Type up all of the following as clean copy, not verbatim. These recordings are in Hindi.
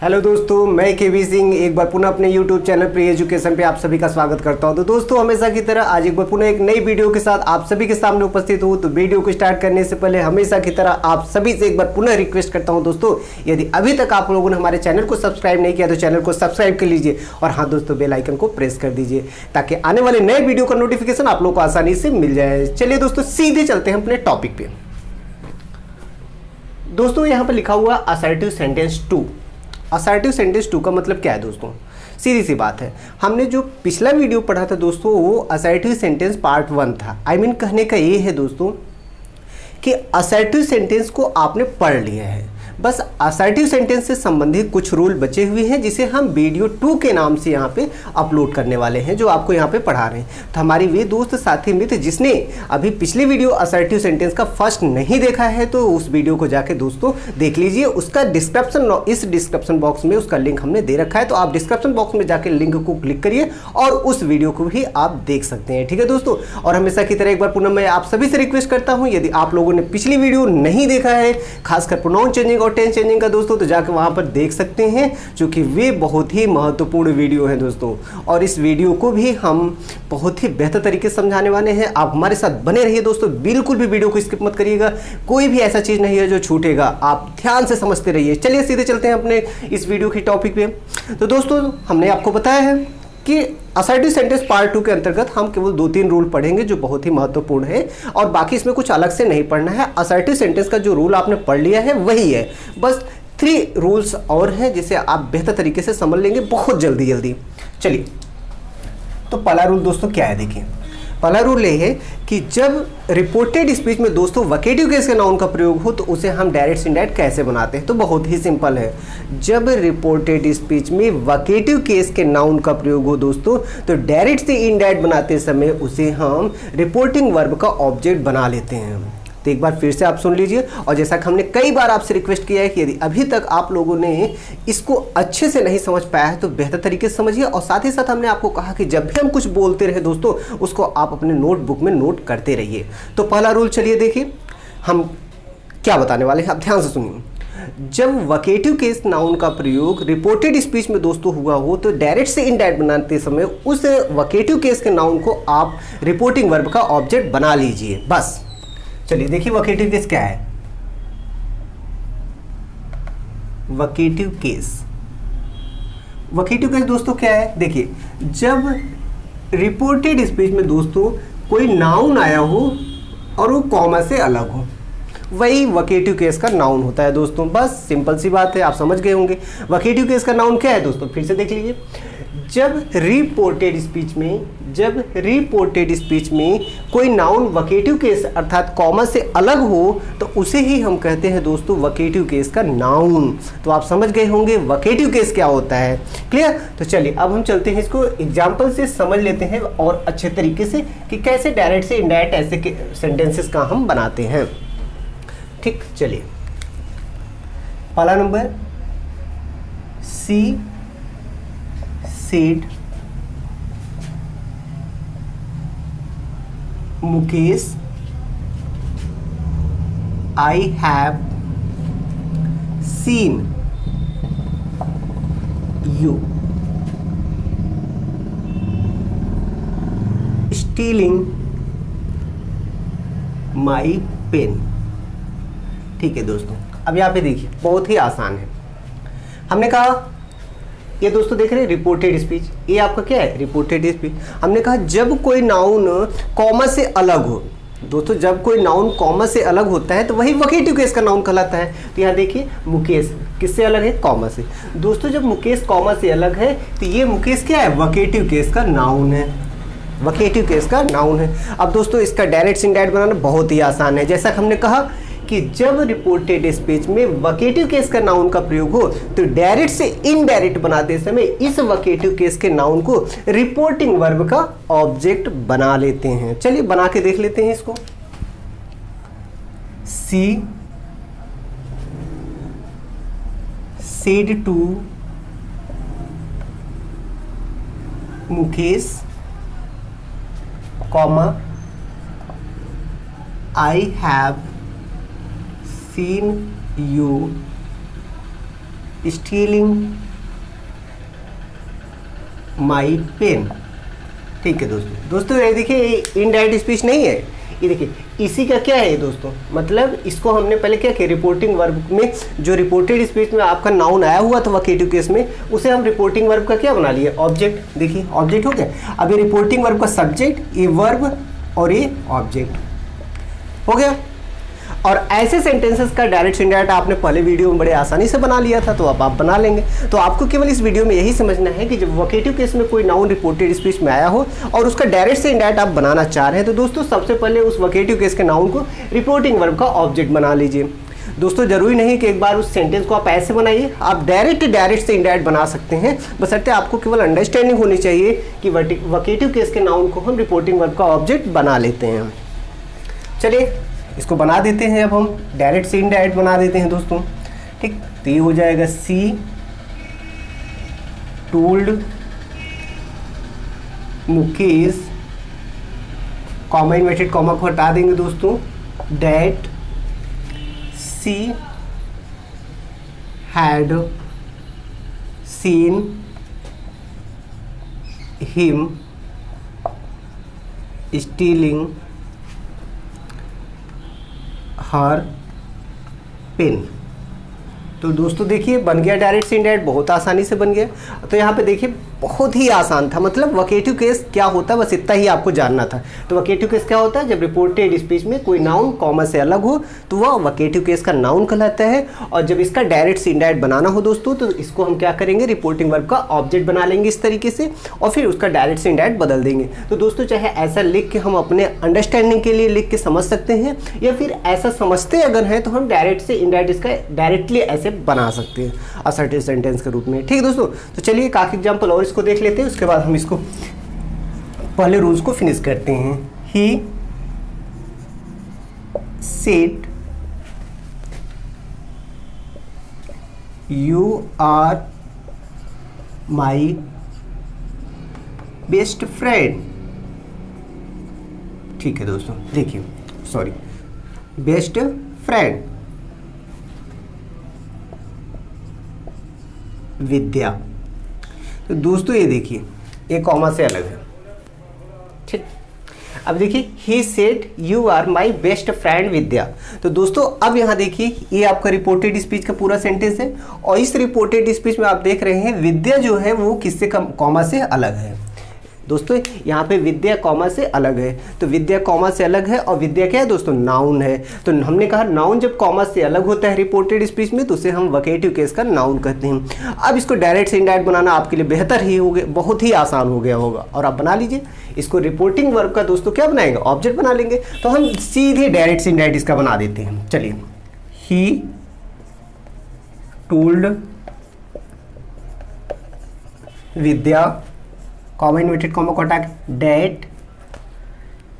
हेलो दोस्तों, मैं केवी सिंह एक बार पुनः अपने यूट्यूब चैनल प्री एजुकेशन पे आप सभी का स्वागत करता हूं। तो दोस्तों, हमेशा की तरह आज एक बार पुनः एक नई वीडियो के साथ आप सभी के सामने उपस्थित हूं। तो वीडियो को स्टार्ट करने से पहले हमेशा की तरह आप सभी से एक बार पुनः रिक्वेस्ट करता हूं दोस्तों, यदि अभी तक आप लोगों ने हमारे चैनल को सब्सक्राइब नहीं किया तो चैनल को सब्सक्राइब कर लीजिए और हाँ दोस्तों, बेल आइकन को प्रेस कर दीजिए ताकि आने वाले नए वीडियो का नोटिफिकेशन आप लोग को आसानी से मिल जाए। चलिए दोस्तों, सीधे चलते हैं अपने टॉपिक पे। दोस्तों, यहाँ पर लिखा हुआ असर्टिव सेंटेंस 2। असर्टिव सेंटेंस 2 का मतलब क्या है दोस्तों? सीधी सी बात है, हमने जो पिछला वीडियो पढ़ा था दोस्तों वो असर्टिव सेंटेंस पार्ट 1 था। कहने का ये है दोस्तों कि असर्टिव सेंटेंस को आपने पढ़ लिया है, बस असर्टिव सेंटेंस से संबंधित कुछ रूल बचे हुए हैं जिसे हम वीडियो 2 के नाम से यहाँ पे अपलोड करने वाले हैं, जो आपको यहाँ पे पढ़ा रहे हैं। तो हमारी वे दोस्त साथी मित्र जिसने अभी पिछले वीडियो असर्टिव सेंटेंस का फर्स्ट नहीं देखा है तो उस वीडियो को जाके दोस्तों देख लीजिए। उसका इस डिस्क्रिप्शन बॉक्स में उसका लिंक हमने दे रखा है, तो आप डिस्क्रिप्शन बॉक्स में जाके लिंक को क्लिक करिए और उस वीडियो को भी आप देख सकते हैं। ठीक है दोस्तों, और हमेशा की तरह एक बार पुनः मैं आप सभी से रिक्वेस्ट करता हूँ, यदि आप लोगों ने पिछली वीडियो नहीं देखा है, खासकर प्रोनाउन चेंजिंग और टेंस चेंजिंग का दोस्तों, तो जाकर वहां पर देख सकते हैं, क्योंकि वे बहुत ही महत्वपूर्ण वीडियो है दोस्तों। और इस वीडियो को भी हम बहुत ही बेहतर तरीके से समझाने वाले हैं। आप हमारे साथ बने रहिए दोस्तों, बिल्कुल भी वीडियो को स्किप मत करिएगा, कोई भी ऐसा चीज नहीं है जो छूटेगा, आप ध्यान से समझते रहिए। चलिए सीधे चलते हैं अपने इस वीडियो की टॉपिक पे। तो दोस्तों, हमने आपको बताया है कि असर्टिव सेंटेंस पार्ट 2 के अंतर्गत हम केवल 2-3 रूल पढ़ेंगे जो बहुत ही महत्वपूर्ण है, और बाकी इसमें कुछ अलग से नहीं पढ़ना है। असर्टिव सेंटेंस का जो रूल आपने पढ़ लिया है वही है, बस 3 रूल्स और हैं जिसे आप बेहतर तरीके से समझ लेंगे बहुत जल्दी। चलिए, तो पहला रूल दोस्तों क्या है, देखिए। पहला रूल ये है कि जब रिपोर्टेड स्पीच में दोस्तों वकेटिव केस के नाउन का प्रयोग हो तो उसे हम डायरेक्ट इनडायरेक्ट कैसे बनाते हैं? तो बहुत ही सिंपल है। जब रिपोर्टेड स्पीच में वकेटिव केस के नाउन का प्रयोग हो दोस्तों, तो डायरेक्ट से इनडायरेक्ट बनाते समय उसे हम रिपोर्टिंग वर्ब का ऑब्जेक्ट बना लेते हैं। तो एक बार फिर से आप सुन लीजिए, और जैसा कि हमने कई बार आपसे रिक्वेस्ट किया है कि यदि अभी तक आप लोगों ने इसको अच्छे से नहीं समझ पाया है तो बेहतर तरीके से समझिए। और साथ ही साथ हमने आपको कहा कि जब भी हम कुछ बोलते रहे दोस्तों, उसको आप अपने नोटबुक में नोट करते रहिए। तो पहला रूल चलिए देखिए, हम क्या बताने वाले हैं, आप ध्यान से सुनिए। जब वकेटिव केस नाउन का प्रयोग रिपोर्टेड स्पीच में दोस्तों हुआ हो तो डायरेक्ट से इनडायरेक्ट बनाते समय उस वकेटिव केस के नाउन को आप रिपोर्टिंग वर्ब का ऑब्जेक्ट बना लीजिए, बस। चलिए देखिए, वकेटिव केस क्या है? वकेटिव केस दोस्तों क्या है? देखिए, जब रिपोर्टेड स्पीच में दोस्तों कोई नाउन आया हो और वो कॉमा से अलग हो, वही वकेटिव केस का नाउन होता है दोस्तों। बस सिंपल सी बात है, आप समझ गए होंगे। वकेटिव केस का नाउन क्या है दोस्तों? फिर से देख लीजिए। जब रिपोर्टेड स्पीच में कोई नाउन वकेटिव केस अर्थात कॉमा से अलग हो तो उसे ही हम कहते हैं दोस्तों वकेटिव केस का नाउन। तो आप समझ गए होंगे वकेटिव केस क्या होता है। क्लियर? तो चलिए अब हम चलते हैं, इसको एग्जाम्पल से समझ लेते हैं और अच्छे तरीके से कि कैसे डायरेक्ट से इनडायरेक्ट ऐसे सेंटेंसेस का हम बनाते हैं। ठीक, चलिए पहला नंबर, she said Mukesh I have seen you stealing my pen. ठीक है दोस्तों, अब यहाँ पे देखिए, बहुत ही आसान है। हमने कहा, ये दोस्तों देख रहे हैं रिपोर्टेड स्पीच, ये आपका क्या है? Reported speech. हमने कहा जब कोई नाउन कॉमा से अलग हो दोस्तों, जब कोई नाउन कॉमा से अलग होता है तो वही वकेटिव केस का नाउन कहलाता है। तो यहाँ देखिए, मुकेश किससे अलग है? कॉमा से। दोस्तों जब मुकेश कॉमा से अलग है तो ये मुकेश क्या है? वकेटिव केस का नाउन है, वकेटिव केस का नाउन है। अब दोस्तों इसका डायरेक्ट से इनडायरेक्ट बनाना बहुत ही आसान है। जैसा कि हमने कहा कि जब रिपोर्टेड स्पीच में वकेटिव केस का नाउन का प्रयोग हो तो डायरेक्ट से इनडायरेक्ट बनाते समय इस वकेटिव केस के नाउन को रिपोर्टिंग वर्ब का ऑब्जेक्ट बना लेते हैं। चलिए बना के देख लेते हैं इसको। She said to Mukesh comma I have seen you stealing my pen. ठीक है दोस्तों ये देखिए इनडायरेक्ट स्पीच नहीं है, ये देखिए इसी का क्या है दोस्तों, मतलब इसको हमने पहले क्या किया, रिपोर्टिंग वर्ब में जो रिपोर्टेड स्पीच में आपका नाउन आया हुआ था वोकेटिव केस में, उसे हम रिपोर्टिंग वर्ब का क्या बना लिए, ऑब्जेक्ट। देखिए ऑब्जेक्ट हो गया। अब ये रिपोर्टिंग वर्ब का सब्जेक्ट, ये वर्ब और ये ऑब्जेक्ट हो गया। और ऐसे सेंटेंसेस का डायरेक्ट इनडायरेक्ट आपने पहले वीडियो में बड़े आसानी से बना लिया था, तो अब आप बना लेंगे। तो आपको केवल इस वीडियो में यही समझना है कि जब वोकेटिव केस में कोई नाउन रिपोर्टेड स्पीच में आया हो और उसका डायरेक्ट से इनडायरेक्ट आप बनाना चाह रहे हैं, तो दोस्तों सबसे पहले उस वोकेटिव केस के नाउन को रिपोर्टिंग वर्ब का ऑब्जेक्ट बना लीजिए। दोस्तों जरूरी नहीं कि एक बार उस सेंटेंस को आप ऐसे बनाइए, आप डायरेक्ट से इनडायरेक्ट बना सकते हैं, बशर्ते आपको केवल अंडरस्टैंडिंग होनी चाहिए कि वोकेटिव केस के नाउन को हम रिपोर्टिंग वर्ब का ऑब्जेक्ट बना लेते हैं। चलिए इसको बना देते हैं, अब हम डायरेक्ट से इनडायरेक्ट बना देते हैं दोस्तों। ठीक, तो ये हो जाएगा she told Mukesh, comma inverted comma को हटा देंगे दोस्तों, that she had seen him stealing her pen. तो दोस्तों देखिए बन गया डायरेक्ट से इनडायरेक्ट, बहुत आसानी से बन गया। तो यहाँ पे देखिए बहुत ही आसान था, मतलब वोकेटिव केस क्या होता है बस इतना ही आपको जानना था। तो वोकेटिव केस क्या होता है, जब रिपोर्टेड स्पीच में कोई नाउन कॉमा से अलग हो तो वह वोकेटिव केस का नाउन कहलाता है। और जब इसका डायरेक्ट से इनडायरेक्ट बनाना हो दोस्तों, तो इसको हम क्या करेंगे, रिपोर्टिंग वर्ब का ऑब्जेक्ट बना लेंगे इस तरीके से, और फिर उसका डायरेक्ट से इनडायरेक्ट बदल देंगे। तो दोस्तों चाहे ऐसा लिख के हम अपने अंडरस्टैंडिंग के लिए लिख के समझ सकते हैं, या फिर ऐसा समझते अगर हैं तो हम डायरेक्ट से इनडायरेक्ट इसका डायरेक्टली ऐसे बना सकते हैं असर्टिव सेंटेंस के रूप में। ठीक है दोस्तों, तो चलिए एक आखिरी एग्जाम्पल और इसको देख लेते हैं, उसके बाद हम इसको पहले रूल्स को फिनिश करते हैं। He said you are my best friend. ठीक है दोस्तों, देखिए सॉरी, बेस्ट फ्रेंड विद्या। तो दोस्तों ये देखिए ये कॉमा से अलग है। ठीक, अब देखिए he said you are my best friend Vidya. तो दोस्तों अब यहाँ देखिए ये आपका रिपोर्टेड स्पीच का पूरा सेंटेंस है, और इस रिपोर्टेड स्पीच में आप देख रहे हैं विद्या जो है वो किससे कॉमा से अलग है। दोस्तों यहाँ पे विद्या कॉमा से अलग है, तो विद्या कॉमा से अलग है, और विद्या क्या है दोस्तों, नाउन है। तो हमने कहा नाउन जब कॉमा से अलग होता है रिपोर्टेड स्पीच में, तो उसे हम वोकेटिव केस का नाउन कहते हैं। अब इसको डायरेक्ट से इनडायरेक्ट बनाना आपके लिए बेहतर ही हो गया, बहुत ही आसान हो गया होगा, और आप बना लीजिए। इसको रिपोर्टिंग वर्ब का दोस्तों क्या बनाएंगे, ऑब्जेक्ट बना लेंगे। तो हम सीधे डायरेक्ट से इनडायरेक्ट इसका बना देते हैं। चलिए, he told Vidya, comma inverted comma को हटा के, that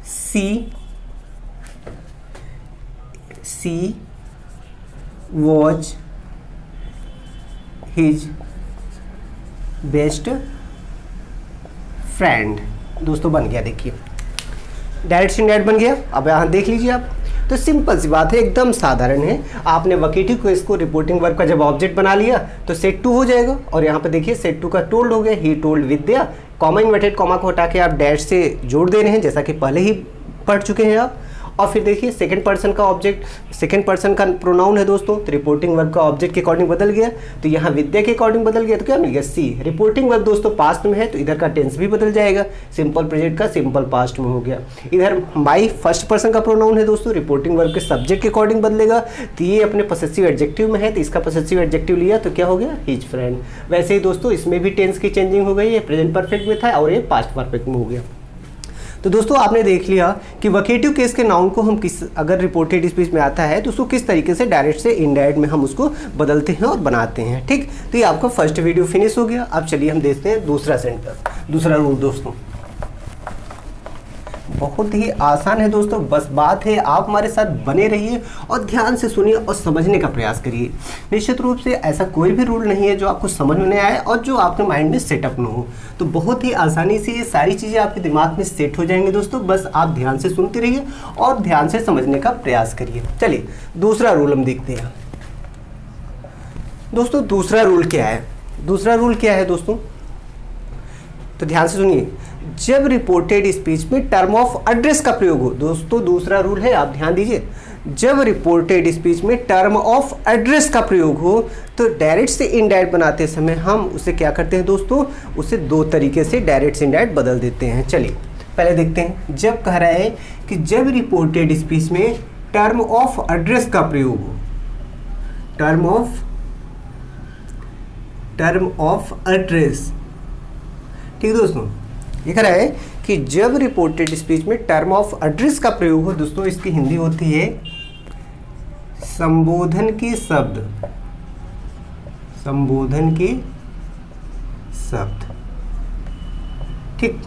C was his best friend. दोस्तों बन गया, देखिए डायरेक्ट से इनडायरेक्ट बन गया। अब यहाँ देख लीजिए आप, तो सिंपल सी बात है, एकदम साधारण है। आपने वोकेटिव को इसको रिपोर्टिंग वर्ब का जब ऑब्जेक्ट बना लिया तो सेट टू हो जाएगा, और यहाँ पे देखिए सेट टू का टोल्ड हो गया, he told Vidya, comma inverted comma को हटा के आप डैश से जोड़ दे रहे हैं, जैसा कि पहले ही पढ़ चुके हैं आप। और फिर देखिए सेकंड पर्सन का ऑब्जेक्ट, सेकंड पर्सन का प्रोनाउन है दोस्तों, तो रिपोर्टिंग वर्ब का ऑब्जेक्ट के अकॉर्डिंग बदल गया। तो यहाँ विद्या के अकॉर्डिंग बदल गया, तो क्या मिल गया, सी। रिपोर्टिंग वर्ब दोस्तों पास्ट में है, तो इधर का टेंस भी बदल जाएगा, सिंपल प्रेजेंट का सिंपल पास्ट में हो गया। इधर माई फर्स्ट पर्सन का प्रोनाउन है दोस्तों, रिपोर्टिंग वर्ब के सब्जेक्ट के अकॉर्डिंग बदलेगा। तो ये अपने पॉसेसिव एडजेक्टिव में है, तो इसका पॉसेसिव एडजेक्टिव लिया तो क्या हो गया, हिज फ्रेंड। वैसे ही दोस्तों इसमें भी टेंस की चेंजिंग हो गई, ये प्रेजेंट परफेक्ट में था और ये पास्ट परफेक्ट में हो गया। तो दोस्तों आपने देख लिया कि वोकेटिव केस के नाउन को हम अगर रिपोर्टेड स्पीच में आता है तो उसको किस तरीके से डायरेक्ट से इनडायरेक्ट में हम उसको बदलते हैं और बनाते हैं। ठीक, तो ये आपका फर्स्ट वीडियो फिनिश हो गया। अब चलिए हम देखते हैं दूसरा रूल दोस्तों। बहुत ही आसान है दोस्तों, बस बात है आप हमारे साथ बने रहिए और ध्यान से सुनिए और समझने का प्रयास करिए। निश्चित रूप से ऐसा कोई भी रूल नहीं है जो आपको समझ में नहीं आए और जो आपके माइंड में सेटअप न हो। तो बहुत ही आसानी से ये सारी चीज़ें आपके दिमाग में सेट हो जाएंगी दोस्तों, बस आप ध्यान से सुनते रहिए और ध्यान से समझने का प्रयास करिए। चलिए दूसरा रूल हम देखते हैं। दोस्तों दूसरा रूल क्या है, दूसरा रूल क्या है दोस्तों, तो ध्यान से सुनिए, जब रिपोर्टेड स्पीच में टर्म ऑफ एड्रेस का प्रयोग हो, दोस्तों दूसरा रूल है, आप ध्यान दीजिए, जब रिपोर्टेड स्पीच में टर्म ऑफ एड्रेस का प्रयोग हो तो डायरेक्ट से इनडायरेक्ट बनाते समय हम उसे क्या करते हैं दोस्तों, उसे दो तरीके से डायरेक्ट से इनडायरेक्ट बदल देते हैं। चलिए पहले देखते हैं, जब कह रहा है कि जब रिपोर्टेड स्पीच में टर्म ऑफ एड्रेस का प्रयोग हो, टर्म ऑफ एड्रेस, ठीक है दोस्तों, ये कह रहा है कि जब रिपोर्टेड स्पीच में टर्म ऑफ एड्रेस का प्रयोग हो, दोस्तों इसकी हिंदी होती है संबोधन के शब्द, संबोधन के शब्द, ठीक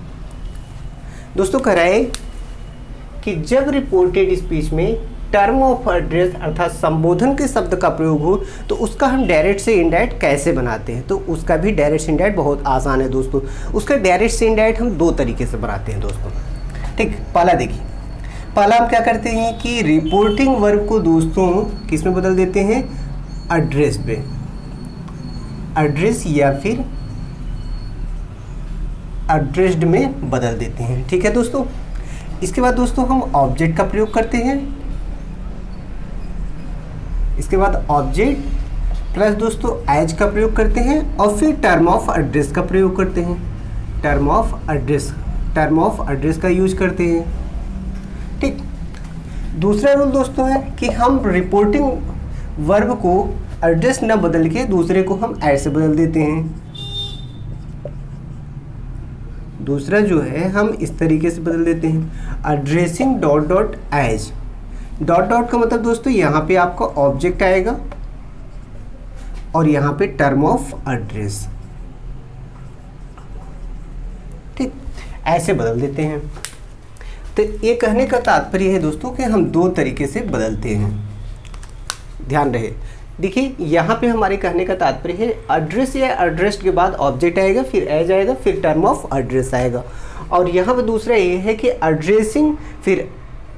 दोस्तों। कह रहा है कि जब रिपोर्टेड स्पीच में टर्म ऑफ एड्रेस अर्थात संबोधन के शब्द का प्रयोग हो तो उसका हम डायरेक्ट से इनडायरेक्ट कैसे बनाते हैं, तो उसका भी डायरेक्ट से इनडायरेक्ट बहुत आसान है दोस्तों। उसका डायरेक्ट से इनडायरेक्ट हम दो तरीके से बनाते हैं दोस्तों, ठीक। पहला देखिए, पहला हम क्या करते हैं कि रिपोर्टिंग वर्ब को दोस्तों किस में बदल देते हैं, एड्रेस पे, एड्रेस या फिर एड्रेस्ड में बदल देते हैं, ठीक है दोस्तों। इसके बाद दोस्तों हम ऑब्जेक्ट का प्रयोग करते हैं, इसके बाद ऑब्जेक्ट प्लस दोस्तों एज का प्रयोग करते हैं और फिर टर्म ऑफ एड्रेस का प्रयोग करते हैं, टर्म ऑफ एड्रेस का यूज करते हैं, ठीक। दूसरा रूल दोस्तों है कि हम रिपोर्टिंग वर्ब को एड्रेस न बदल के दूसरे को हम एज से बदल देते हैं। दूसरा जो है हम इस तरीके से बदल देते हैं, addressing dot dot as, dot dot का मतलब दोस्तों यहाँ पे आपका ऑब्जेक्ट आएगा और यहाँ पे टर्म ऑफ एड्रेस, ठीक, ऐसे बदल देते हैं। तो ये कहने का तात्पर्य है दोस्तों कि हम दो तरीके से बदलते हैं, ध्यान रहे। देखिए यहाँ पे हमारे कहने का तात्पर्य है एड्रेस या एड्रेस्ड के बाद ऑब्जेक्ट आएगा, फिर एज आएगा, फिर टर्म ऑफ एड्रेस आएगा। और यहाँ पे दूसरा ये है कि एड्रेसिंग, फिर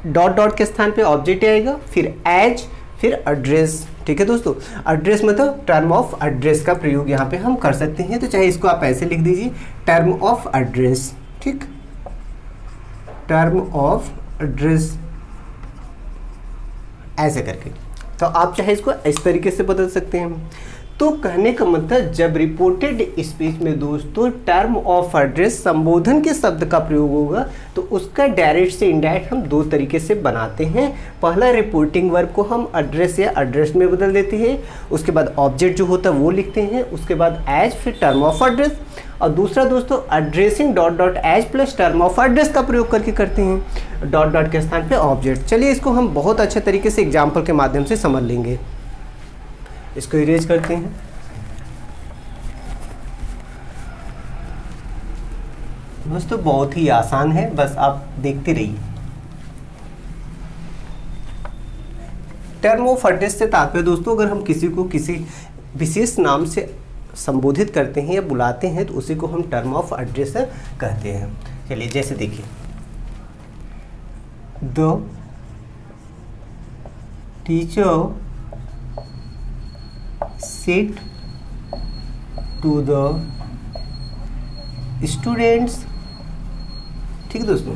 डॉट डॉट के स्थान पे ऑब्जेक्ट आएगा, फिर एज, फिर एड्रेस, ठीक है दोस्तों। एड्रेस मतलब टर्म ऑफ एड्रेस का प्रयोग यहाँ पे हम कर सकते हैं, तो चाहे इसको आप ऐसे लिख दीजिए, टर्म ऑफ एड्रेस, ठीक, टर्म ऑफ एड्रेस, ऐसे करके। तो आप चाहे इसको इस तरीके से बदल सकते हैं। तो कहने का मतलब जब रिपोर्टेड स्पीच में दोस्तों टर्म ऑफ एड्रेस संबोधन के शब्द का प्रयोग होगा तो उसका डायरेक्ट से इनडायरेक्ट हम दो तरीके से बनाते हैं। पहला रिपोर्टिंग वर्ब को हम एड्रेस या एड्रेस में बदल देते हैं, उसके बाद ऑब्जेक्ट जो होता है वो लिखते हैं, उसके बाद एज, फिर टर्म ऑफ एड्रेस। और दूसरा दोस्तों addressing dot dot as plus term of address का प्रयोग करके करते हैं, डॉट डॉट के स्थान पे ऑब्जेक्ट। चलिए इसको हम बहुत अच्छे तरीके से एग्जाम्पल के माध्यम से समझ लेंगे। इसको इरेज करते हैं। दोस्तों बहुत ही आसान है, बस आप देखते रहिए। टर्म ऑफ एड्रेस से तात्पर्य दोस्तों अगर हम किसी को किसी विशेष नाम से संबोधित करते हैं या बुलाते हैं तो उसी को हम टर्म ऑफ एड्रेस कहते हैं। चलिए जैसे देखिए, the teacher said to the students, ठीक है दोस्तों,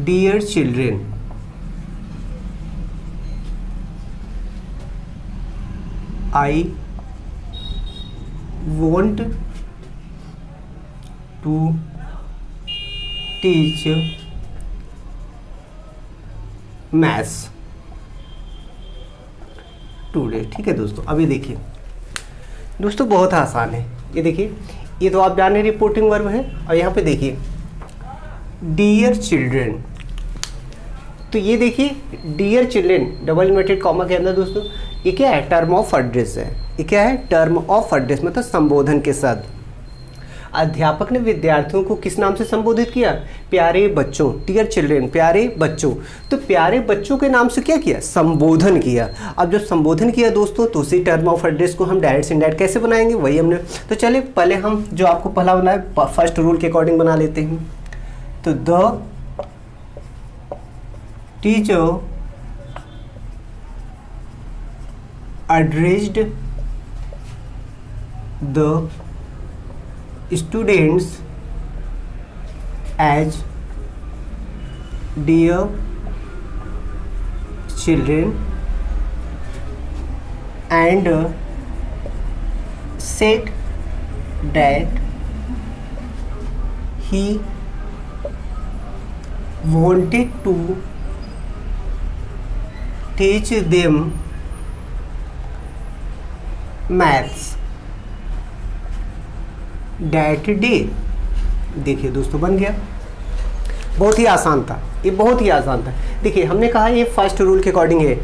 dear children, I want to teach maths today, ठीक है दोस्तों। अभी देखिए दोस्तों बहुत आसान है, ये देखिए, ये तो आप जाने रिपोर्टिंग वर्ब है और यहाँ पे देखिए डियर चिल्ड्रेन, तो ये देखिए dear children double inverted comma के अंदर दोस्तों ये क्या है, टर्म ऑफ एड्रेस है। ये क्या है, टर्म ऑफ एड्रेस मतलब संबोधन के शब्द। अध्यापक ने विद्यार्थियों को किस नाम से संबोधित किया, प्यारे बच्चों, डियर चिल्ड्रेन, प्यारे बच्चों। तो प्यारे बच्चों के नाम से क्या किया, संबोधन किया। अब जब संबोधन किया दोस्तों तो उसी टर्म ऑफ एड्रेस को हम डायरेक्ट से इनडायरेक्ट कैसे बनाएंगे, वही हमने। तो चलिए पहले हम जो आपको पहला बनाया फर्स्ट रूल के अकॉर्डिंग बना लेते हैं। तो the teacher addressed the students as dear children and said that he wanted to teach them maths that day। देखिए दोस्तों बन गया, बहुत ही आसान था, ये बहुत ही आसान था। देखिए हमने कहा ये फर्स्ट रूल के अकॉर्डिंग है,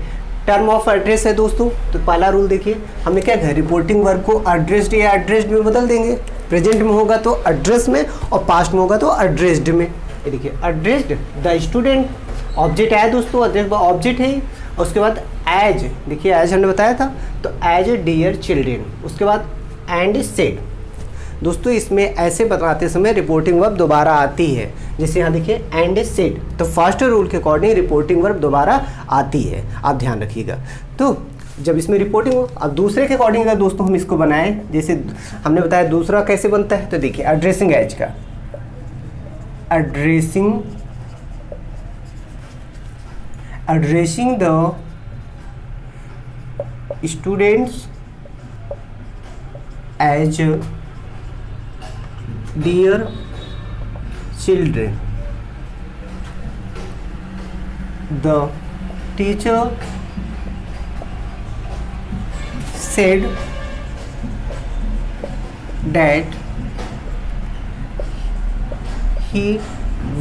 टर्म ऑफ एड्रेस है दोस्तों। तो पहला रूल देखिए हमने क्या कहा, रिपोर्टिंग वर्ब को एड्रेस्ड या एड्रेस्ड में बदल देंगे। प्रेजेंट में होगा तो एड्रेस में और पास्ट में होगा तो एड्रेस्ड में। ये देखिए एड्रेस्ड द स्टूडेंट, ऑब्जेक्ट है दोस्तों, ऑब्जेक्ट है। उसके बाद एज, देखिए एज हमने बताया था, तो एज ए डियर चिल्ड्रेन। उसके बाद एंड सेड। दोस्तों इसमें ऐसे बताते समय रिपोर्टिंग वर्ब दोबारा आती है, जैसे यहाँ देखिए एंड सेड, तो फर्स्ट रूल के अकॉर्डिंग रिपोर्टिंग वर्ब दोबारा आती है, आप ध्यान रखिएगा। तो जब इसमें रिपोर्टिंग हो, अब दूसरे के अकॉर्डिंग अगर दोस्तों हम इसको बनाएं, जैसे हमने बताया दूसरा कैसे बनता है, तो देखिए एड्रेसिंग एज का, addressing the students as dear children, the teacher said that he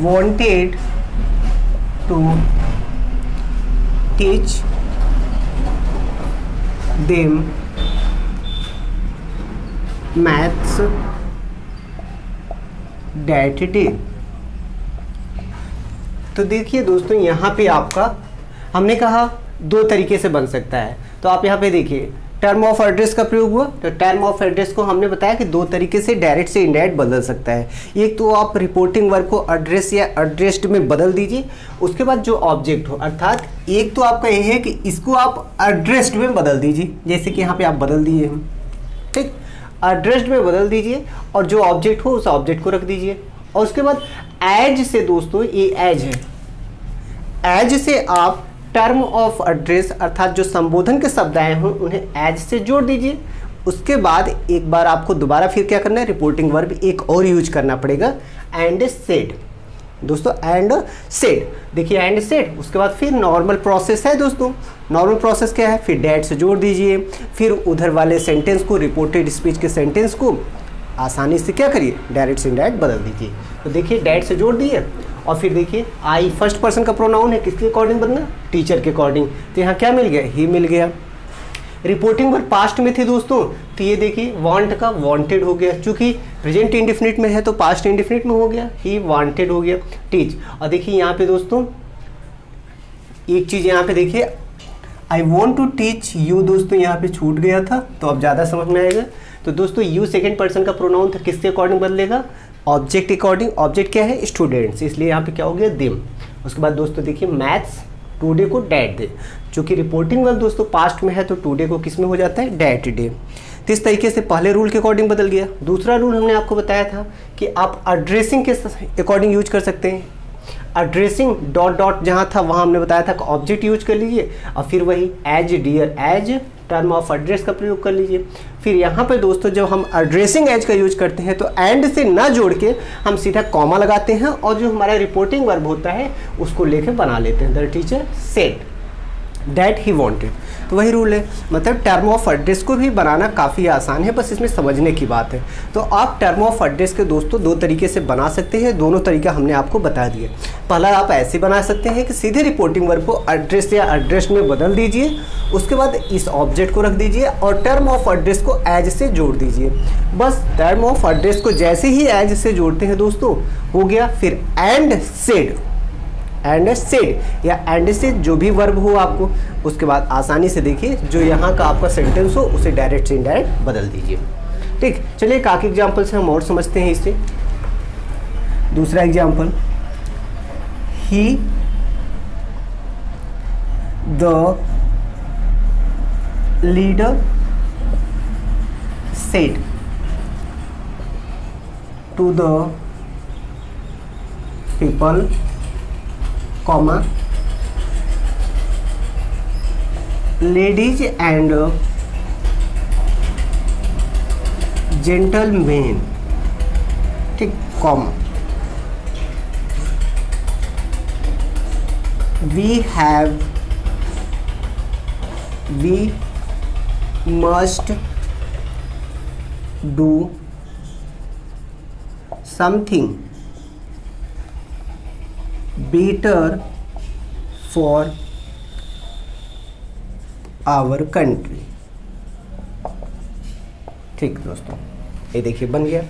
wanted to teach them maths that day। तो देखिए दोस्तों यहाँ पे आपका हमने कहा दो तरीके से बन सकता है। तो आप यहाँ पे देखिए टर्म ऑफ एड्रेस का प्रयोग हुआ, तो टर्म ऑफ एड्रेस को हमने बताया कि दो तरीके से डायरेक्ट से इनडायरेक्ट बदल सकता है। एक तो आप रिपोर्टिंग वर्ब को एड्रेस या एड्रेस्ड में बदल दीजिए, उसके बाद जो ऑब्जेक्ट हो, अर्थात एक तो आपका ये है कि इसको आप एड्रेस्ड में बदल दीजिए, जैसे कि यहाँ पे आप बदल दिए हैं, ठीक, एड्रेस्ड में बदल दीजिए और जो ऑब्जेक्ट हो उस ऑब्जेक्ट को रख दीजिए। और उसके बाद एज से दोस्तों, ये एज है, एज से आप टर्म ऑफ एड्रेस अर्थात जो संबोधन के शब्द आए हों उन्हें एज से जोड़ दीजिए। उसके बाद एक बार आपको दोबारा फिर क्या करना है, रिपोर्टिंग वर्ब एक और यूज करना पड़ेगा, एंड सेड। दोस्तों एंड सेड, देखिए एंड सेड, उसके बाद फिर नॉर्मल प्रोसेस है दोस्तों। नॉर्मल प्रोसेस क्या है, फिर डैट से जोड़ दीजिए, फिर उधर वाले सेंटेंस को, रिपोर्टेड स्पीच के सेंटेंस को आसानी से क्या करिए, डायरेक्ट से इनडायरेक्ट बदल दीजिए। तो देखिए डैट से जोड़ दिए और फिर देखिए आई फर्स्ट पर्सन का प्रोनाउन है, किसके अकॉर्डिंग बनना, टीचर के अकॉर्डिंग। तो यहाँ क्या मिल गया, ही मिल गया। रिपोर्टिंग वर्ब पास्ट में थी दोस्तों, तो ये देखिए वांट का वांटेड हो गया, चूंकि प्रेजेंट इंडेफिनिट में है तो पास्ट इंडेफिनिट में हो गया, ही वांटेड हो गया। टीच, और देखिए यहाँ पे दोस्तों एक चीज़ यहाँ पे देखिए I want to teach you, दोस्तों यहाँ पे छूट गया था, तो अब ज़्यादा समझ में आएगा। तो दोस्तों यू सेकेंड पर्सन का प्रोनाउन था, किसके अकॉर्डिंग बदलेगा, ऑब्जेक्ट के अकॉर्डिंग। ऑब्जेक्ट क्या है, स्टूडेंट्स, इसलिए यहाँ पे क्या हो गया, देम। उसके बाद दोस्तों देखिए मैथ्स टुडे को डैट डे, चूँकि रिपोर्टिंग वर्ब दोस्तों पास्ट में है तो टुडे को किस में हो जाता है, डैट डे। तो इस तरीके से पहले रूल के अकॉर्डिंग बदल गया। दूसरा रूल हमने आपको बताया था कि आप एड्रेसिंग के अकॉर्डिंग यूज कर सकते हैं। एड्रेसिंग डॉट डॉट जहाँ था वहाँ हमने बताया था कि ऑब्जेक्ट यूज कर लीजिए और फिर वही as dear as term of address का प्रयोग कर लीजिए। फिर यहाँ पर दोस्तों जब हम एड्रेसिंग एज का यूज करते हैं तो एंड से ना जोड़ के हम सीधा कॉमा लगाते हैं और जो हमारा रिपोर्टिंग वर्ब होता है उसको लेके बना लेते हैं, the teacher said that he wanted. तो वही रूल है, मतलब टर्म ऑफ एड्रेस को भी बनाना काफ़ी आसान है, बस इसमें समझने की बात है। तो आप टर्म ऑफ एड्रेस के दोस्तों दो तरीके से बना सकते हैं, दोनों तरीका हमने आपको बता दिया। पहला आप ऐसे बना सकते हैं कि सीधे रिपोर्टिंग वर्ब को एड्रेस या एड्रेस में बदल दीजिए, उसके बाद इस ऑब्जेक्ट को रख दीजिए और टर्म ऑफ एड्रेस को एज से जोड़ दीजिए। बस टर्म ऑफ एड्रेस को जैसे ही एज से जोड़ते हैं दोस्तों हो गया। फिर एंड सेड, एंड सेड या एंड से जो भी वर्ब हो आपको, उसके बाद आसानी से देखिए जो यहाँ का आपका सेंटेंस हो उसे डायरेक्ट से इनडायरेक्ट बदल दीजिए। ठीक, चलिए एक आखिरी एग्जाम्पल से हम और समझते हैं इसे। दूसरा example, he the leader said to the people, comma, ladies and gentlemen, ठीक, comma, we must do something better for our country। ठीक दोस्तों, ये देखिए बन गया।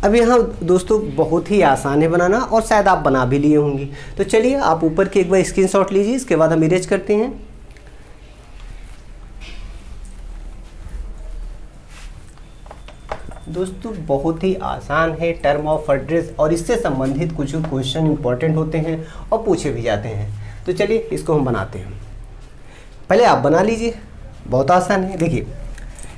अब यहाँ दोस्तों बहुत ही आसान है बनाना और शायद आप बना भी लिए होंगे। तो चलिए आप ऊपर की एक बार स्क्रीनशॉट लीजिए, इसके बाद हम इरेज करते हैं। दोस्तों बहुत ही आसान है, टर्म ऑफ एड्रेस और इससे संबंधित कुछ क्वेश्चन इंपॉर्टेंट होते हैं और पूछे भी जाते हैं। तो चलिए इसको हम बनाते हैं। पहले आप बना लीजिए, बहुत आसान है। देखिए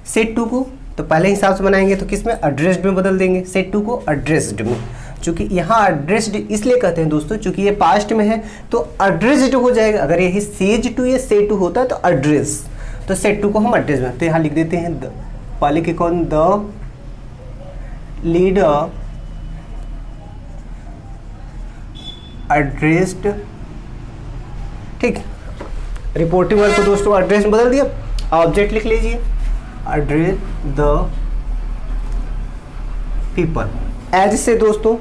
सेट टू को तो पहले हिसाब से बनाएंगे तो किस में, एड्रेस्ड में बदल देंगे। सेट टू को एड्रेस्ड में, चूंकि यहाँ एड्रेस्ड इसलिए कहते हैं दोस्तों चूंकि ये पास्ट में है तो एड्रेस्ड हो जाएगा। अगर यही सेज टू या सेट टू होता है तो एड्रेस, तो सेट टू को हम एड्रेस में, तो यहाँ लिख देते हैं पहले के कौन, द लीडर एड्रेस्ड, ठीक। रिपोर्टिंग वर्ड को दोस्तों एड्रेस में बदल दिया, ऑब्जेक्ट लिख लीजिए, एड्रेस द पीपल। एज से दोस्तों,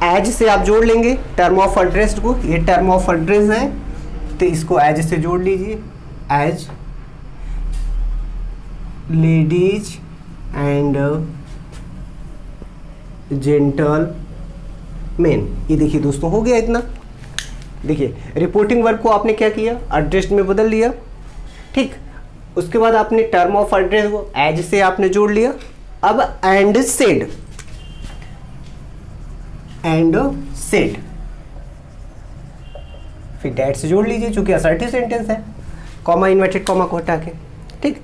एज से आप जोड़ लेंगे टर्म ऑफ एड्रेस को, ये टर्म ऑफ एड्रेस है तो इसको एज से जोड़ लीजिए, एज लेडीज एंड जेंटलमैन। ये देखिए दोस्तों हो गया इतना। देखिए रिपोर्टिंग वर्क को आपने क्या किया, एड्रेस में बदल लिया, ठीक। उसके बाद आपने टर्म ऑफ एड्रेस को एज से आपने जोड़ लिया। अब एंड सेड, फिर डैट से जोड़ लीजिए चूंकि असर्टिव सेंटेंस है, कॉमा इन्वर्टेड कॉमा को हटा के, ठीक।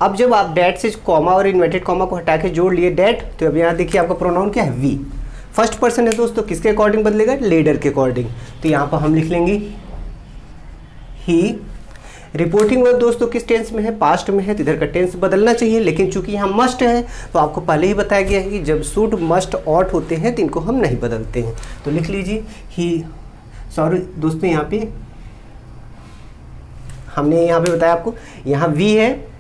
अब जब आप डैट से कॉमा और इन्वर्टेड कॉमा को हटा के जोड़ लिए डैट, तो अब यहाँ देखिए आपका प्रोनाउन क्या है, वी। फर्स्ट पर्सन है दोस्तों, किसके अकॉर्डिंग बदलेगा, लीडर के अकॉर्डिंग। तो यहाँ पर हम लिख लेंगे ही। रिपोर्टिंग वर्ब दोस्तों किस टेंस में है, पास्ट में है, तो इधर का टेंस बदलना चाहिए, लेकिन चूंकि यहाँ मस्ट है तो आपको पहले ही बताया गया है कि जब शुड मस्ट ऑट होते हैं तो इनको हम नहीं बदलते हैं। तो लिख लीजिए ही, सॉरी दोस्तों यहाँ पे हमने यहाँ पे बताया आपको, यहाँ वी है,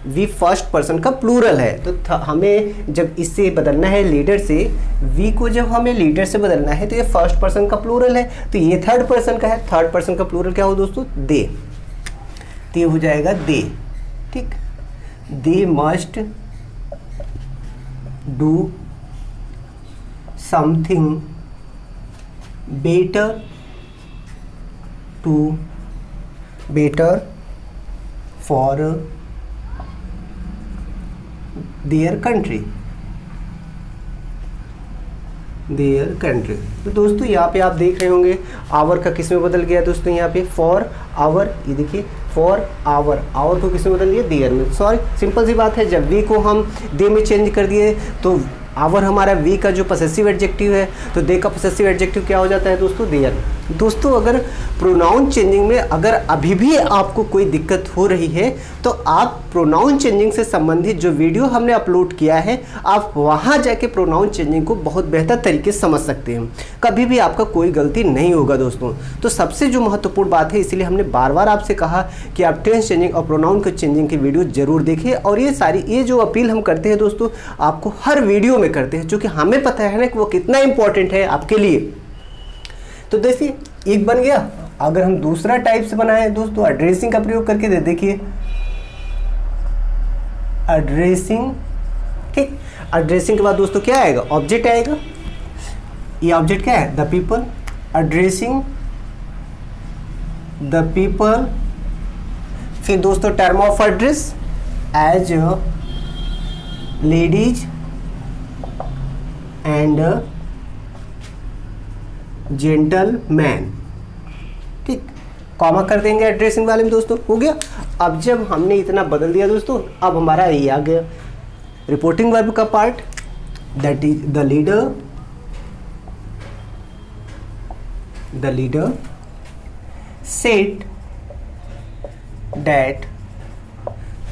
वी फर्स्ट पर्सन का प्लूरल है, तो हमें जब इससे बदलना है लीडर से, वी को जब हमें लीडर से बदलना है तो ये फर्स्ट पर्सन का प्लूरल है, तो ये थर्ड पर्सन का है। थर्ड पर्सन का प्लूरल क्या हो दोस्तों, दे, तो ये हो जाएगा दे, ठीक। They must do something better for their country. तो दोस्तों यहाँ पे आप देख रहे होंगे आवर का किस में बदल गया दोस्तों, यहाँ पे फॉर आवर, ये देखिए फॉर आवर, आवर को किस में बदल दिया, देयर में। सॉरी सिंपल सी बात है, जब वी को हम दे में चेंज कर दिए तो आवर हमारा वी का जो पसेसिव एडजेक्टिव है, तो दे का पसेसिव एडजेक्टिव क्या हो जाता है दोस्तों, देयर। दोस्तों अगर प्रोनाउन चेंजिंग में अगर अभी भी आपको कोई दिक्कत हो रही है तो आप प्रोनाउन चेंजिंग से संबंधित जो वीडियो हमने अपलोड किया है, आप वहाँ जाके प्रोनाउन चेंजिंग को बहुत बेहतर तरीके से समझ सकते हैं, कभी भी आपका कोई गलती नहीं होगा दोस्तों। तो सबसे जो महत्वपूर्ण बात है, इसीलिए हमने बार बार आपसे कहा कि आप टेंस चेंजिंग और प्रोनाउन के चेंजिंग की वीडियो जरूर देखिए। और ये जो अपील हम करते हैं दोस्तों, आपको हर वीडियो में करते हैं, क्योंकि हमें पता है ना कि वो कितना इंपॉर्टेंट है आपके लिए। तो देखिए एक बन गया। अगर हम दूसरा टाइप से बनाए दोस्तों, एड्रेसिंग का प्रयोग करके देखिए, एड्रेसिंग, ठीक। एड्रेसिंग के बाद दोस्तों क्या आएगा, ऑब्जेक्ट आएगा। ये ऑब्जेक्ट क्या है, the people. Addressing the people, फिर दोस्तों term of address as ladies and gentleman, ठीक। कॉमा कर देंगे एड्रेसिंग वाले में दोस्तों, हो गया। अब जब हमने इतना बदल दिया दोस्तों, अब हमारा ये आ गया रिपोर्टिंग वर्ब का part, that is the leader said that.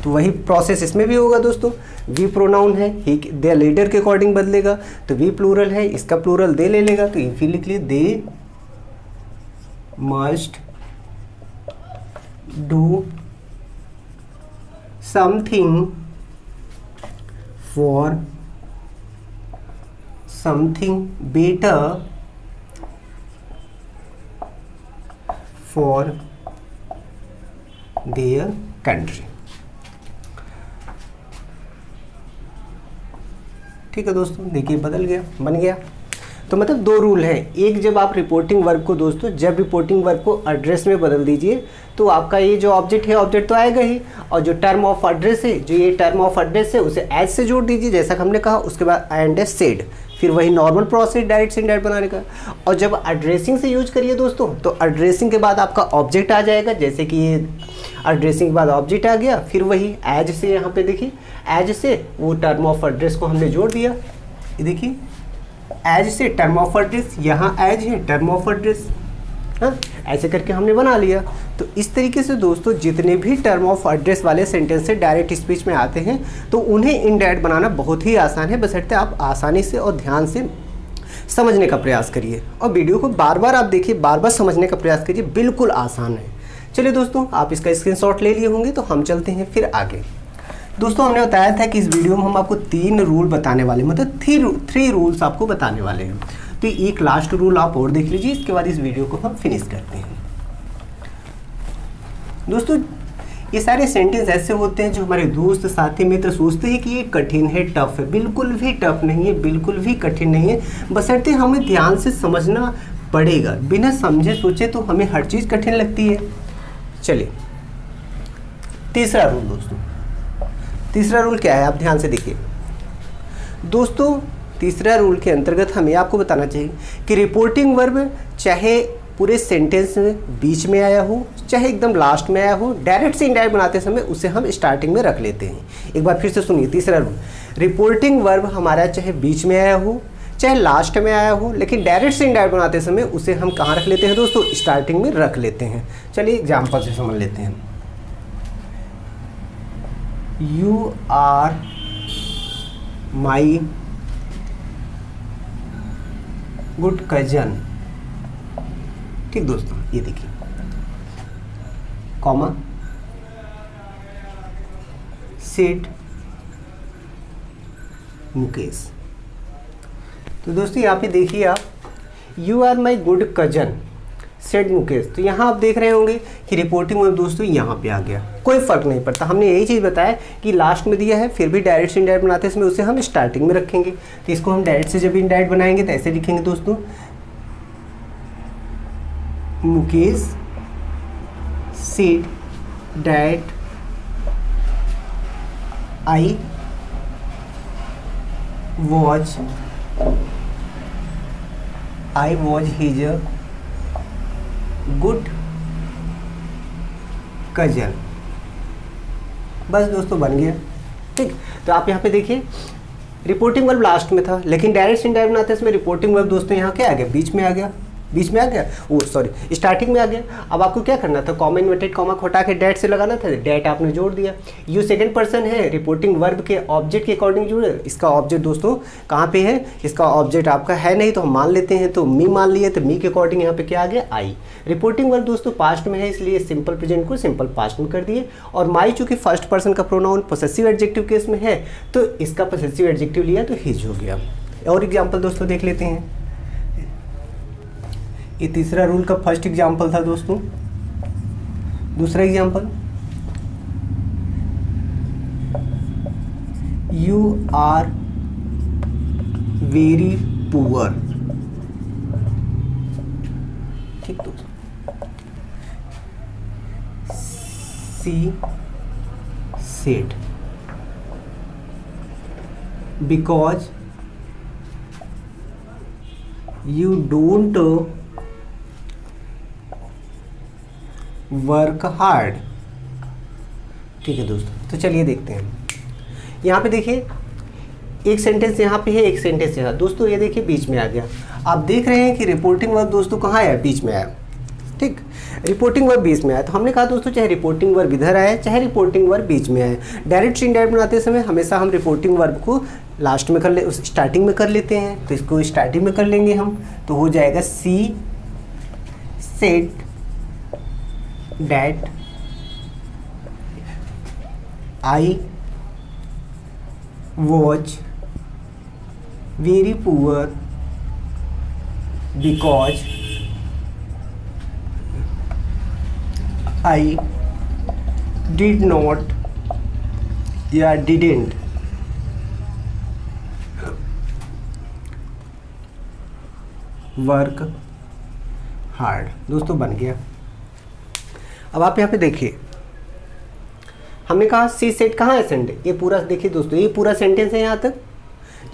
तो वही प्रोसेस इसमें भी होगा दोस्तों। वी प्रोनाउन है, ही दे लीडर के अकॉर्डिंग बदलेगा, तो वी प्लूरल है, इसका प्लूरल दे ले लेगा, तो फिर लिख लिए they must do something for something better for their country. ठीक है दोस्तों, देखिए बदल गया, बन गया। तो मतलब दो रूल हैं, एक जब आप रिपोर्टिंग वर्ब को दोस्तों, जब रिपोर्टिंग वर्ब को एड्रेस में बदल दीजिए तो आपका ये जो ऑब्जेक्ट है, ऑब्जेक्ट तो आएगा ही, और जो टर्म ऑफ एड्रेस है, जो ये टर्म ऑफ एड्रेस है, उसे एज से जोड़ दीजिए जैसा हमने कहा। उसके बाद एंड एज सेड, फिर वही नॉर्मल प्रोसेस डायरेक्ट से इनडायरेक्ट बनाने का। और जब एड्रेसिंग से यूज करिए दोस्तों, तो एड्रेसिंग के बाद आपका ऑब्जेक्ट आ जाएगा, जैसे कि ये एड्रेसिंग के बाद ऑब्जेक्ट आ गया, फिर वही एज से, यहाँ पे देखिए एज से वो टर्म ऑफ एड्रेस को हमने जोड़ दिया। ये देखिए एज से टर्म ऑफ एड्रेस, यहाँ एज है टर्म ऑफ एड्रेस, हाँ ऐसे करके हमने बना लिया। तो इस तरीके से दोस्तों जितने भी टर्म ऑफ एड्रेस वाले सेंटेंस से डायरेक्ट स्पीच में आते हैं, तो उन्हें इनडायरेक्ट बनाना बहुत ही आसान है, बशर्ते आप आसानी से और ध्यान से समझने का प्रयास करिए, और वीडियो को बार बार आप देखिए, बार बार समझने का प्रयास करिए, बिल्कुल आसान है। चलिए दोस्तों, आप इसका स्क्रीनशॉट ले लिए होंगे, तो हम चलते हैं फिर आगे। दोस्तों हमने बताया था कि इस वीडियो में हम आपको 3 रूल बताने वाले, मतलब 3 रूल्स आपको बताने वाले हैं। तो एक लास्ट रूल आप और देख लीजिए, इसके बाद इस वीडियो को हम फिनिश करते हैं। दोस्तों ये सारे सेंटेंस ऐसे होते हैं जो हमारे दोस्त, साथी, मित्र सोचते हैं कि ये कठिन है, टफ है। बिल्कुल भी टफ नहीं है, बिल्कुल भी कठिन नहीं है, बशर्ते हमें ध्यान से समझना पड़ेगा। बिना समझे सोचे तो हमें हर चीज़ कठिन लगती है। चलिए तीसरा रूल दोस्तों, तीसरा रूल क्या है, आप ध्यान से देखिए दोस्तों। तीसरा रूल के अंतर्गत हमें आपको बताना चाहिए कि रिपोर्टिंग वर्ब चाहे पूरे सेंटेंस में बीच में आया हो, चाहे एकदम लास्ट में आया हो, डायरेक्ट से इनडायरेक्ट बनाते समय उसे हम स्टार्टिंग में रख लेते हैं। एक बार फिर से सुनिए तीसरा रूल, रिपोर्टिंग वर्ब हमारा चाहे बीच में आया हो, चाहे लास्ट में आया हो, लेकिन डायरेक्ट से इनडायरेक्ट बनाते समय उसे हम कहाँ रख लेते हैं दोस्तों, स्टार्टिंग में रख लेते हैं। चलिए एग्जाम्पल से समझ लेते हैं। You are my good cousin. ठीक दोस्तों, ये देखिए कॉमा सेड मुकेश। तो दोस्तों यहाँ पे देखिए आप, you are my good cousin said Mukesh. तो यहाँ आप देख रहे होंगे कि रिपोर्टिंग वर्ब दोस्तों यहाँ पे आ गया, कोई फर्क नहीं पड़ता। हमने यही चीज़ बताया कि लास्ट में दिया है, फिर भी डायरेक्ट से इनडायरेक्ट बनाते हैं, इसमें उसे हम स्टार्टिंग में रखेंगे। तो इसको हम डायरेक्ट से जब इनडायरेक्ट बनाएंगे तो ऐसे लिखेंगे दोस्तों, Mukesh said that I was his good cousin. बस दोस्तों बन गया। ठीक, तो आप यहाँ पे देखिए रिपोर्टिंग वर्ब लास्ट में था, लेकिन डायरेक्ट इनडायरेक्ट बनाते हैं इसमें रिपोर्टिंग वर्ब दोस्तों यहाँ क्या आ गया, बीच में आ गया, बीच में आ गया, वो सॉरी स्टार्टिंग में आ गया। अब आपको क्या करना था, कॉमा इन्वर्टेड कॉमा को हटा के डैट से लगाना था, डैट आपने जोड़ दिया। यू सेकंड पर्सन है, रिपोर्टिंग वर्ब के ऑब्जेक्ट के अकॉर्डिंग जुड़े। इसका ऑब्जेक्ट दोस्तों कहाँ पे है, इसका ऑब्जेक्ट आपका है नहीं तो हम मान लेते हैं, तो मी मान लिए, तो मी के अकॉर्डिंग यहाँ पे क्या आ गया, आई। रिपोर्टिंग वर्ब दोस्तों पास्ट में है, इसलिए सिंपल प्रेजेंट को सिंपल पास्ट में कर दिए। और माई चूंकि फर्स्ट पर्सन का प्रोनाउन पॉसेसिव एडजेक्टिव केस में है, तो इसका पॉसेसिव एडजेक्टिव लिया तो हिज हो गया। और एग्जाम्पल दोस्तों देख लेते हैं। ये तीसरा रूल का फर्स्ट एग्जाम्पल था दोस्तों। दूसरा example, you are very poor. ठीक दोस्तों, she said because you don't work hard. ठीक है दोस्तों, तो चलिए देखते हैं। यहाँ पे देखिए एक सेंटेंस यहाँ पे है, एक सेंटेंस यहाँ। दोस्तों ये देखिए बीच में आ गया। आप देख रहे हैं कि रिपोर्टिंग वर्ब दोस्तों कहाँ आया, बीच में आया। ठीक, रिपोर्टिंग वर्ब बीच में आया। तो हमने कहा दोस्तों चाहे रिपोर्टिंग वर्ब इधर आए चाहे रिपोर्टिंग वर्ब बीच में आए, डायरेक्ट से इनडायरेक्ट बनाते समय हमेशा हम रिपोर्टिंग वर्ब को लास्ट में कर ले, स्टार्टिंग में कर लेते हैं। तो इसको स्टार्टिंग में कर लेंगे हम, तो हो जाएगा she said that I was very poor because I did not या डिडेंट वर्क हार्ड। दोस्तों बन गया। अब आप यहाँ पे देखिए, हमने कहा सी सेट कहाँ है सेंटेंस, ये पूरा देखिए दोस्तों, ये पूरा सेंटेंस है यहाँ तक,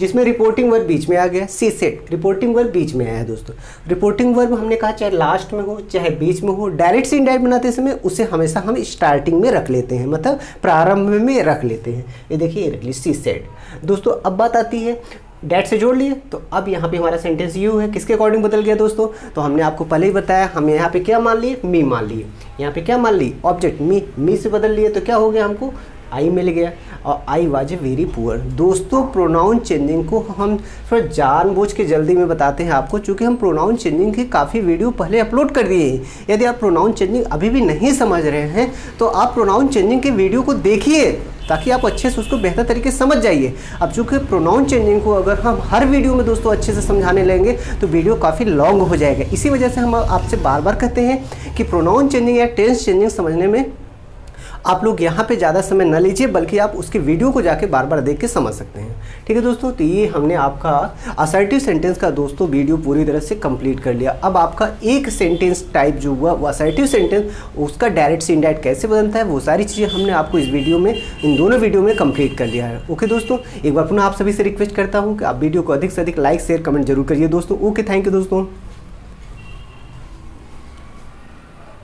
जिसमें रिपोर्टिंग वर्ब बीच में आ गया। सी सेट रिपोर्टिंग वर्ब बीच में आया है दोस्तों। रिपोर्टिंग वर्ब हमने कहा चाहे लास्ट में हो चाहे बीच में हो, डायरेक्ट से इनडायरेक्ट बनाते समय उसे हमेशा हम स्टार्टिंग में रख लेते हैं, मतलब प्रारंभ में रख लेते हैं। ये देखिए ये रख ली सी सेट। दोस्तों अब बात आती है डैट से जोड़ लिए, तो अब यहाँ पे हमारा सेंटेंस यू है। किसके अकॉर्डिंग बदल गया दोस्तों, तो हमने आपको पहले ही बताया, हम यहाँ पे क्या मान लिए, मी मान लिए। यहाँ पे क्या मान ली, ऑब्जेक्ट मी से बदल लिए, तो क्या हो गया, हमको आई मिल गया। और I was a very poor. दोस्तों प्रोनाउन चेंजिंग को हम थोड़ा जानबूझ के जल्दी में बताते हैं आपको, चूँकि हम प्रोनाउन चेंजिंग के काफ़ी वीडियो पहले अपलोड कर दिए हैं। यदि आप प्रोनाउन चेंजिंग अभी भी नहीं समझ रहे हैं तो आप प्रोनाउन चेंजिंग के वीडियो को देखिए, ताकि आप अच्छे से उसको बेहतर तरीके से समझ जाइए। अब चूँकि प्रोनाउन चेंजिंग को अगर हम हर वीडियो में दोस्तों अच्छे से समझाने लगेंगे तो वीडियो काफ़ी लॉन्ग हो जाएगा। इसी वजह से हम आपसे बार बार कहते हैं कि प्रोनाउन चेंजिंग या टेंस चेंजिंग समझने में आप लोग यहाँ पे ज़्यादा समय न लीजिए, बल्कि आप उसके वीडियो को जाके बार बार देख के समझ सकते हैं। ठीक है दोस्तों, तो ये हमने आपका असर्टिव सेंटेंस का दोस्तों वीडियो पूरी तरह से कंप्लीट कर लिया। अब आपका एक सेंटेंस टाइप जो हुआ वो असर्टिव सेंटेंस, उसका डायरेक्ट से इनडायरेक्ट कैसे बदलता है, वो सारी चीज़ें हमने आपको इस वीडियो में, इन दोनों वीडियो में कंप्लीट कर लिया है। ओके दोस्तों, एक बार पुनः आप सभी से रिक्वेस्ट करता हूँ कि आप वीडियो को अधिक से अधिक लाइक शेयर कमेंट जरूर करिए दोस्तों। ओके, थैंक यू दोस्तों।